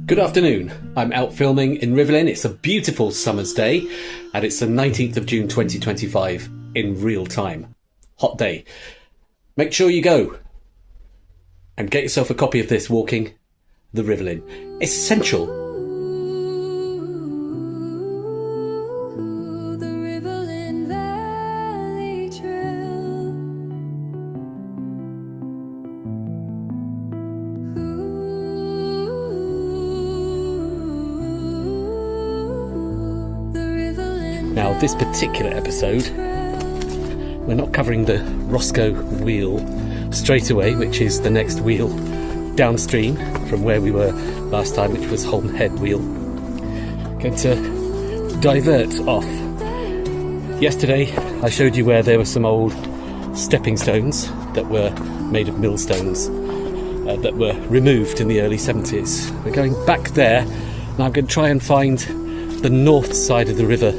Good afternoon, I'm out filming in Rivelin. It's a beautiful summer's day and it's the 19th of June 2025 in real time. Hot day. Make sure you go and get yourself a copy of this, Walking the Rivelin. Essential. The Rivelin Valley Trail. Now, this particular episode, we're not covering the Roscoe Wheel straight away, which is the next wheel downstream from where we were last time, which was Holme Head Wheel. Going to divert off. Yesterday, I showed you where there were some old stepping stones that were made of millstones that were removed in the early 70s. We're going back there, and I'm going to try and find the north side of the river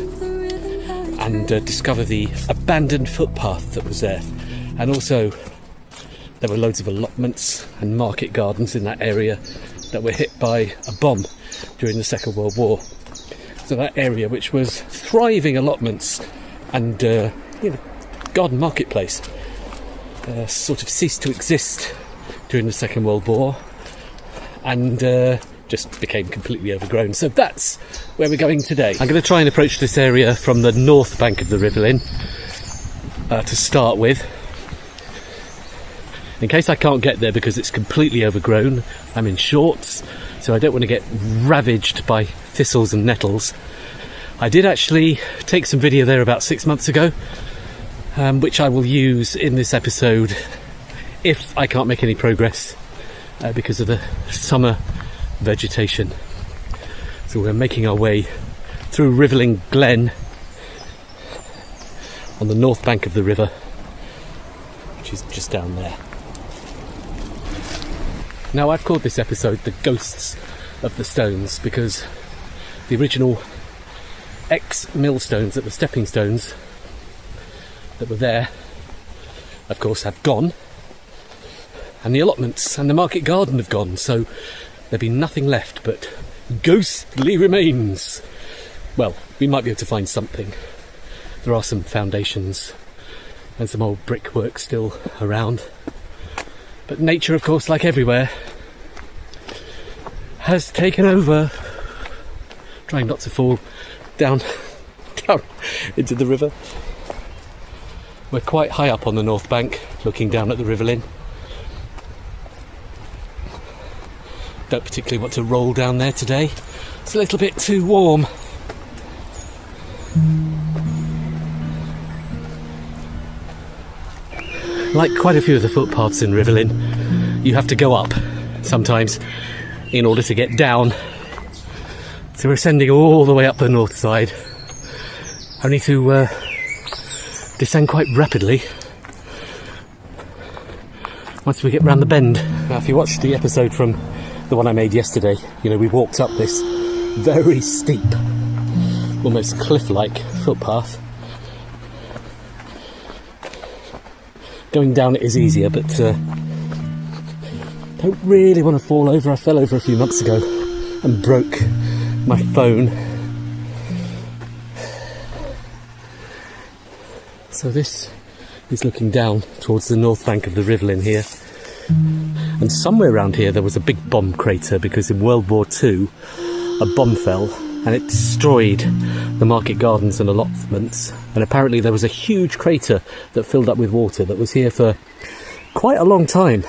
and discover the abandoned footpath that was there. And also, there were loads of allotments and market gardens in that area that were hit by a bomb during the Second World War. So that area, which was thriving allotments and garden marketplace, sort of ceased to exist during the Second World War and just became completely overgrown. So that's where we're going today. I'm going to try and approach this area from the north bank of the Rivelin to start with. In case I can't get there because it's completely overgrown, I'm in shorts, so I don't want to get ravaged by thistles and nettles. I did actually take some video there about 6 months ago, which I will use in this episode if I can't make any progress because of the summer vegetation. So we're making our way through Rivelin Glen on the north bank of the river, which is just down there. Now, I've called this episode The Ghosts of the Stones because the original ex-millstones that were stepping stones that were there, of course, have gone, and the allotments and the market garden have gone, so there'd be nothing left but ghostly remains. Well, we might be able to find something. There are some foundations and some old brickwork still around. But nature, of course, like everywhere, has taken over. Trying not to fall down into the river. We're quite high up on the north bank, looking down at the Rivelin. Don't particularly want to roll down there today. It's a little bit too warm. like quite a few of the footpaths in Rivelin, you have to go up sometimes in order to get down. So we're ascending all the way up the north side, only to descend quite rapidly once we get round the bend. Now, if you watched the episode from the one I made yesterday, you know, we walked up this very steep, almost cliff-like footpath. Going down it is easier, but don't really want to fall over. I fell over a few months ago and broke my phone. So this is looking down towards the north bank of the Rivelin here. And somewhere around here there was a big bomb crater, because in World War II a bomb fell and it destroyed the market gardens and allotments, and apparently there was a huge crater that filled up with water that was here for quite a long time,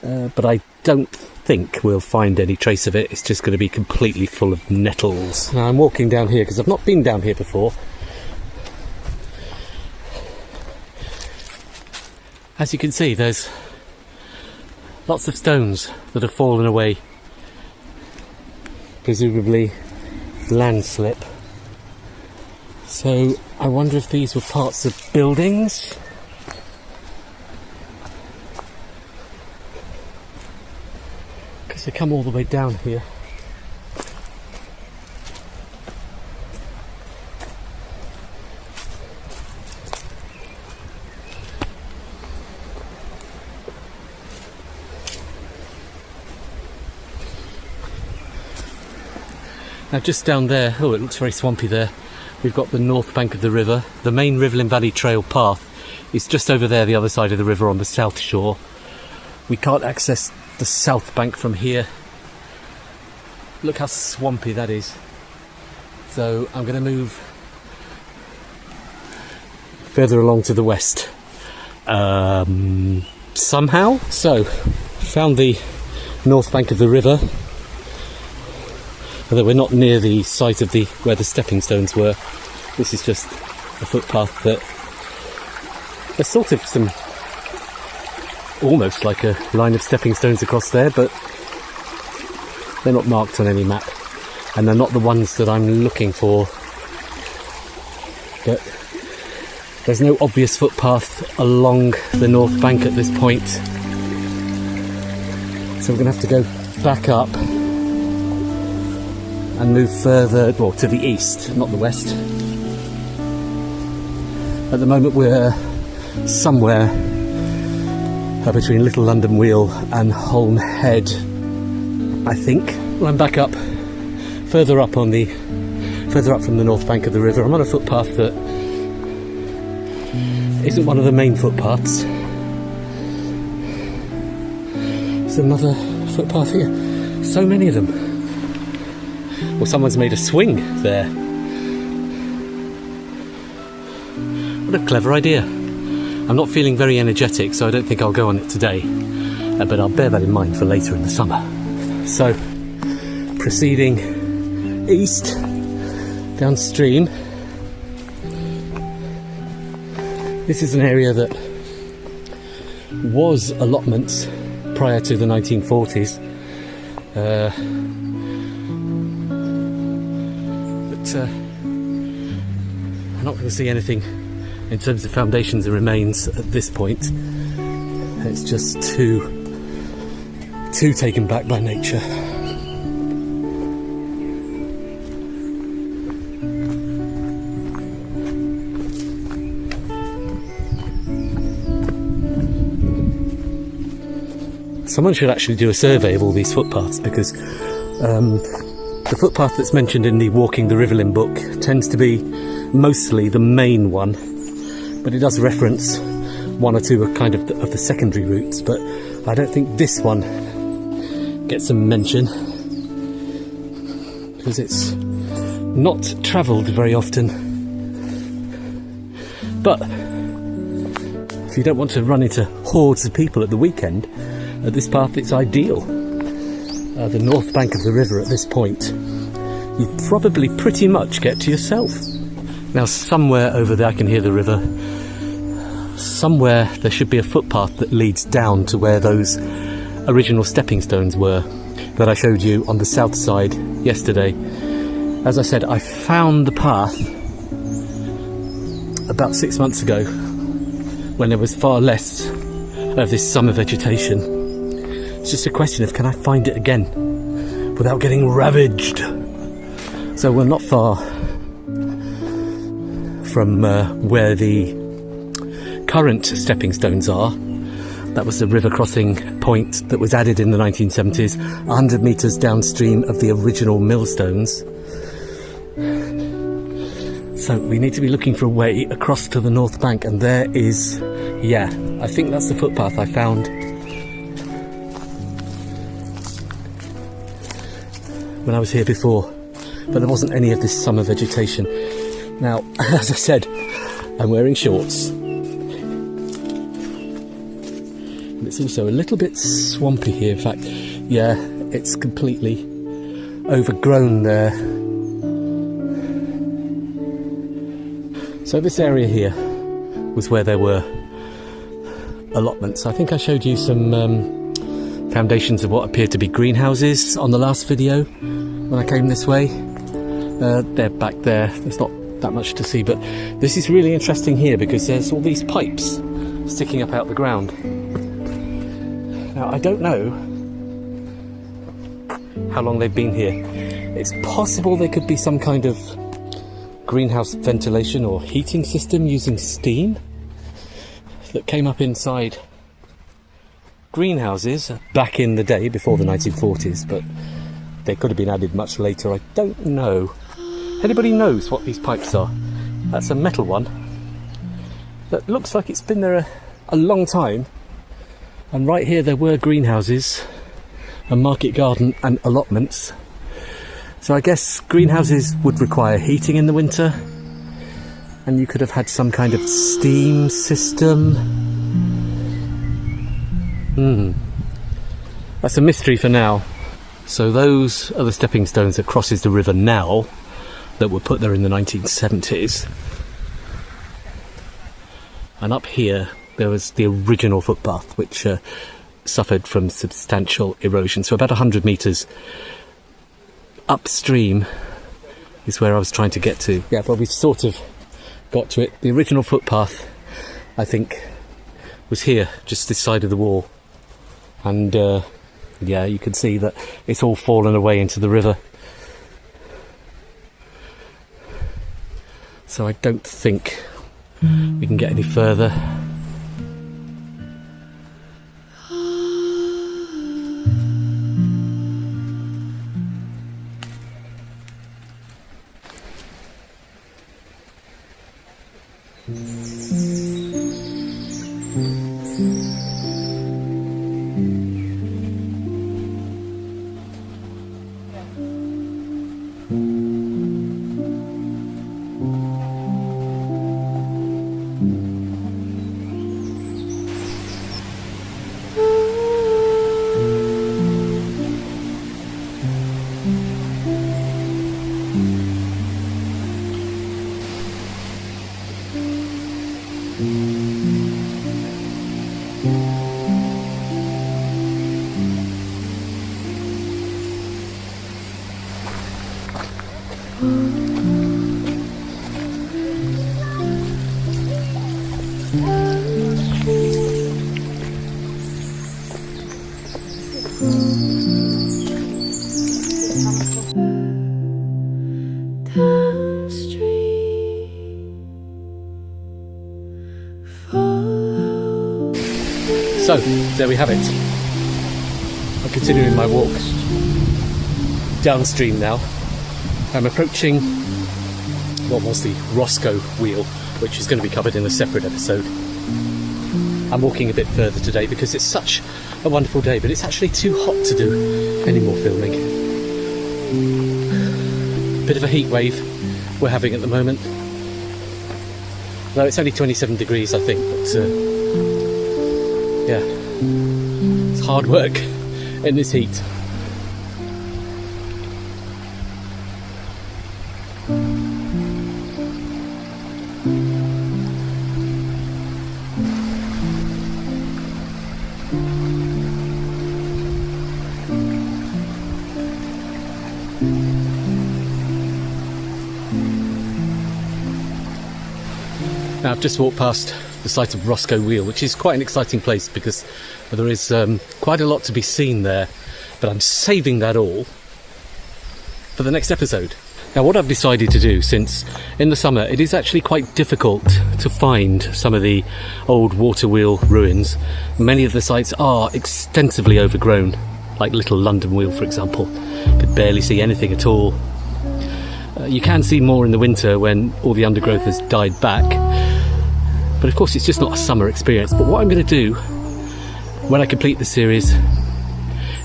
but I don't think we'll find any trace of it. It's just going to be completely full of nettles. Now I'm walking down here because I've not been down here before. As you can see, there's lots of stones that have fallen away, presumably landslip. So I wonder if these were parts of buildings. Because they come all the way down here. Now just down there, oh, it looks very swampy there, we've got the north bank of the river. The main Rivelin Valley Trail path is just over there, the other side of the river on the south shore. We can't access the south bank from here. Look how swampy that is. So I'm going to move further along to the west. Somehow. So, found the north bank of the river. Although we're not near the site of where the stepping stones were. This is just a footpath that there's sort of some, almost like a line of stepping stones across there, but they're not marked on any map, and they're not the ones that I'm looking for. But there's no obvious footpath along the north bank at this point, so we're going to have to go back up and move further, well, to the east, not the west. At the moment we're somewhere between Little London Wheel and Holme Head, I think. Well, I'm back up, further up from the north bank of the river. I'm on a footpath that isn't one of the main footpaths. There's another footpath here. So many of them. Well, someone's made a swing there. What a clever idea. I'm not feeling very energetic, so I don't think I'll go on it today. But I'll bear that in mind for later in the summer. So, proceeding east, downstream. This is an area that was allotments prior to the 1940s. I'm not going to see anything in terms of foundations and remains at this point. It's just too taken back by nature. Someone should actually do a survey of all these footpaths, because the footpath that's mentioned in the Walking the Rivelin book tends to be mostly the main one, but it does reference one or two of kind of the secondary routes, but I don't think this one gets some mention because it's not travelled very often. But if you don't want to run into hordes of people at the weekend, this path is ideal. The north bank of the river at this point, you probably pretty much get to yourself. Now somewhere over there I can hear the river somewhere there should be a footpath that leads down to where those original stepping stones were that I showed you on the south side yesterday. As I said, I found the path about 6 months ago when there was far less of this summer vegetation. It's just a question of, can I find it again without getting ravaged? So we're not far from where the current stepping stones are. That was the river crossing point that was added in the 1970s, 100 metres downstream of the original millstones. So we need to be looking for a way across to the north bank, and there is, yeah, I think that's the footpath I found when I was here before, but there wasn't any of this summer vegetation. Now, as I said, I'm wearing shorts. And it's also a little bit swampy here. In fact, yeah, it's completely overgrown there. So this area here was where there were allotments. I think I showed you some foundations of what appeared to be greenhouses on the last video when I came this way. They're back there. There's not that much to see, but this is really interesting here because there's all these pipes sticking up out the ground. Now, I don't know how long they've been here. It's possible they could be some kind of greenhouse ventilation or heating system using steam that came up inside greenhouses back in the day before the 1940s, but they could have been added much later. I don't know. Anybody knows what these pipes are? That's a metal one that looks like it's been there a long time, and right here there were greenhouses, a market garden and allotments. So I guess greenhouses would require heating in the winter, and you could have had some kind of steam system. That's a mystery for now. So those are the stepping stones that crosses the river now, that were put there in the 1970s. And up here there was the original footpath, which suffered from substantial erosion. So about 100 metres upstream is where I was trying to get to. Yeah, well, we've sort of got to it. The original footpath, I think, was here, just this side of the wall. And yeah, you can see that it's all fallen away into the river. So I don't think we can get any further. So, there we have it. I'm continuing my walk downstream now. I'm approaching what was the Roscoe Wheel, which is going to be covered in a separate episode. I'm walking a bit further today because it's such a wonderful day, but it's actually too hot to do any more filming. Bit of a heat wave we're having at the moment. Though it's only 27 degrees, I think, but yeah, it's hard work in this heat. Now I've just walked past the site of Roscoe Wheel, which is quite an exciting place because there is quite a lot to be seen there, but I'm saving that all for the next episode. Now what I've decided to do, since in the summer it is actually quite difficult to find some of the old water wheel ruins. Many of the sites are extensively overgrown, like Little London Wheel for example. Could barely see anything at all. You can see more in the winter when all the undergrowth has died back, but of course it's just not a summer experience. But what I'm going to do when I complete the series,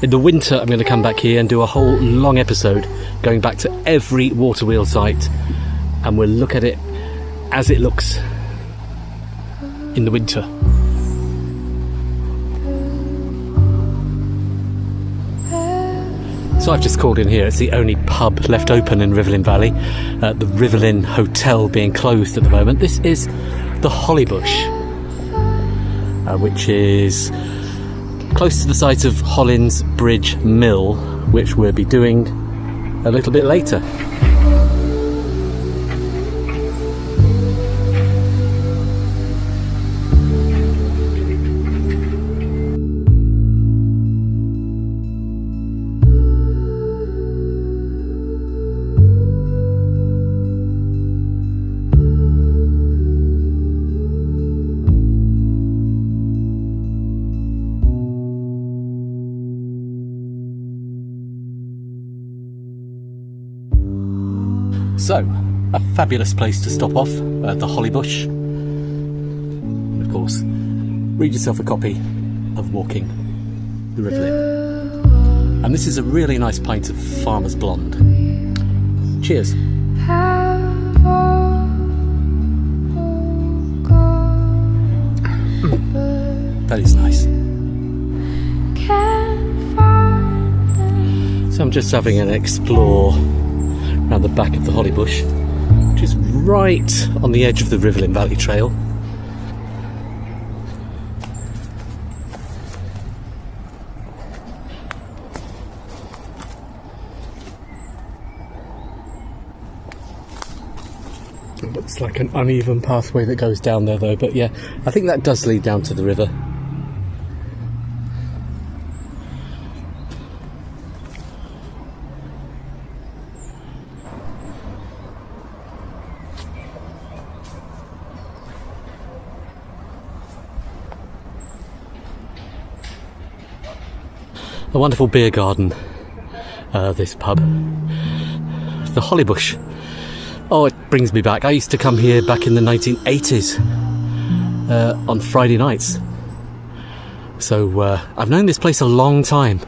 in the winter I'm going to come back here and do a whole long episode going back to every water wheel site, and we'll look at it as it looks in the winter. So I've just called in here. It's the only pub left open in Rivelin Valley, the Rivelin Hotel being closed at the moment. This is the Hollybush, which is close to the site of Malin Bridge Mill, which we'll be doing a little bit later. So, a fabulous place to stop off, the Hollybush. And of course, read yourself a copy of Walking the Rivelin. And this is a really nice pint of Farmer's Blonde. Cheers. That is nice. So I'm just having an explore around the back of the Hollybush, which is right on the edge of the Rivelin Valley Trail. It looks like an uneven pathway that goes down there though, but yeah, I think that does lead down to the river. A wonderful beer garden, this pub. The Hollybush. Oh, it brings me back. I used to come here back in the 1980s on Friday nights. So I've known this place a long time.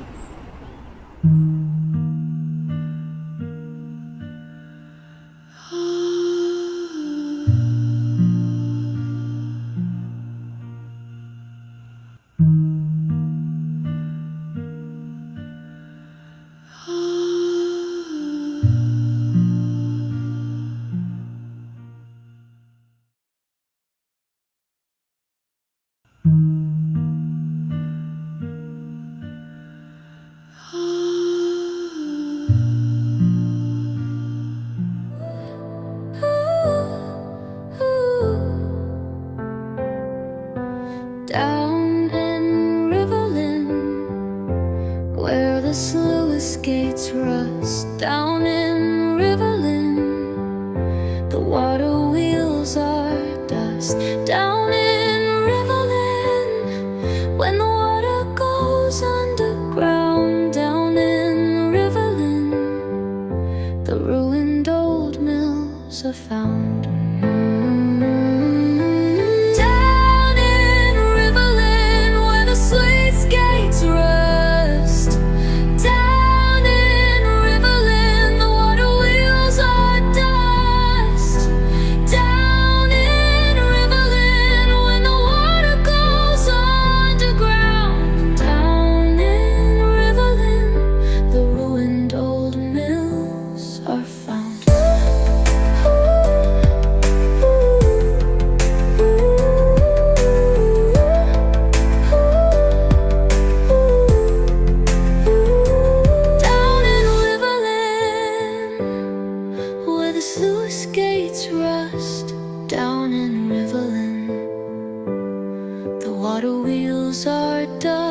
Down in Rivelin, where the slowest gates rust. Down in Rivelin, the water wheels are dust. Down in Rivelin, water wheels are done.